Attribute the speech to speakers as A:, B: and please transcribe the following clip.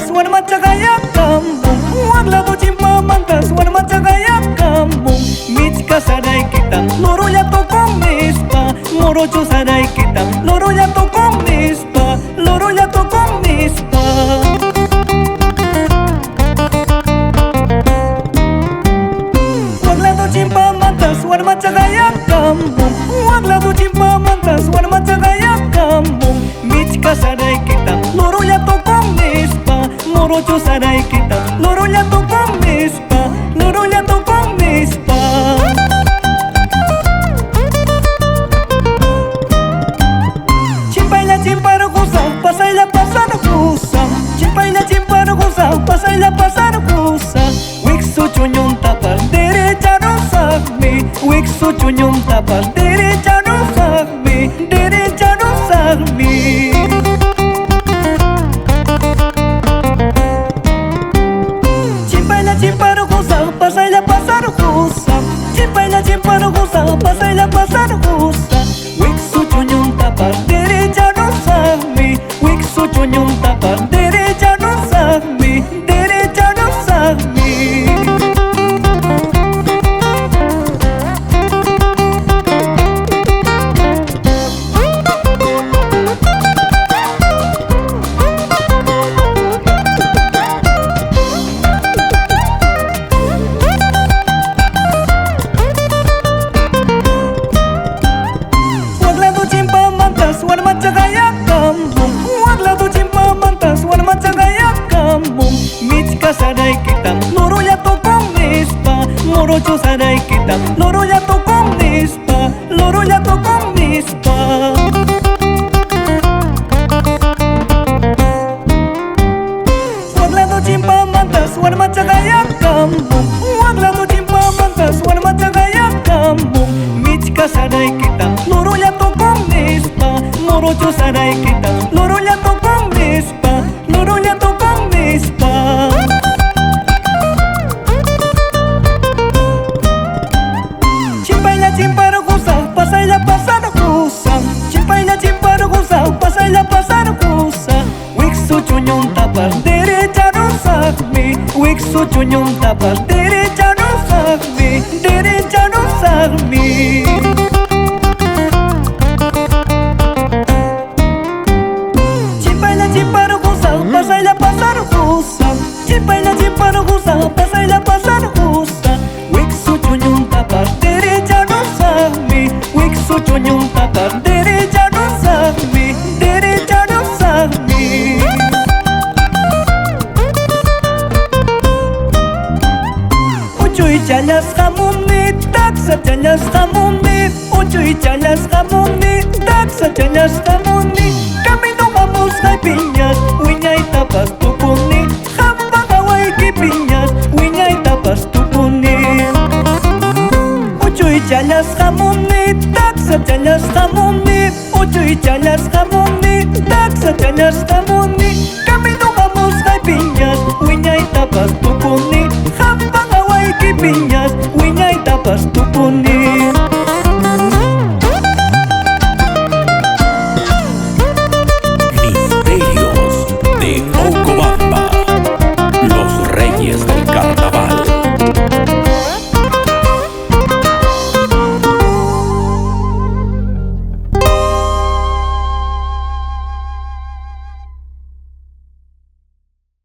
A: mantas, warmacha gaya kampung. Wagla tu cimpa mantas, warmacha gaya kampung. Michka saray kita, loro ya toko mispa. Morocho saray kita, loro ya toko mispa. Loro ya toko mispa. Wagla tu cimpa mantas, warmacha gaya kampung. Wagla tu cimpa mantas, warmacha gaya kampung. Michka saray kita, loro ya toko mispa. Morocho saray kita, loro ya toko mispa. Loro ya toko mispa. Chimpayla chimpar gusa, pasayla pasar gusa. Chimpayla chimpar gusa, pasayla pasar gusa. Wiksu chunyum tapar, derecha no sagmi. Wiksu chunyum tapar, derecha no sagmi. Derecha no sagmi. Chimpayla chimpar gusa, pasayla pasar gusa. Chimpayla chimpar gusa, pasayla pasar gusa. Wiksu chunyum tapar, derecha no sagmi. Wiksu chunyum tapar, derecha no sagmi. Derecha no sagmi. Wagla tu cimpa mantas, warmacha gaya kampung. Wagla tu cimpa mantas, warmacha gaya kampung. Michka saray kita, loro ya toko mispa. Morocho saray kita, loro ya toko mispa. Loro ya toko mispa. Wagla tu cimpa mantas, warmacha gaya kampung. Wagla tu cimpa mantas, warmacha gaya kampung. Michka saray kita, loro ya toko mispa. Morocho saray kita, loro ya toko mispa. Loro ya toko mispa. Chimpayla chimpar gusa, pasayla pasar gusa. Chimpayla chimpar gusa, pasayla pasar gusa. Wiksu chunyum tapar, derecha no sagmi. Wiksu chunyum tapar, derecha no sagmi. Derecha no sagmi. Chimpayla chimpar gusa, pasayla pasar gusa. Chimpayla chimpar gusa, pasayla pasar gusa. Wiksu chunyum tapar, derecha no sagmi. Wiksu chunyum tapar, derecha no sagmi. Derecha no sagmi. Ucuy chalas hamuni, taksa chalas hamuni. Ucuy chalas hamuni, taksa chalas hamuni. Camino vamos hay piñas, wiña y tapas tupuni. Jamba kawai ki piñas, wiña y tapas tupuni. Ucuy chalas hamuni, taksa chalas hamuni. Ucuy chalas hamuni, taksa chalas hamuni.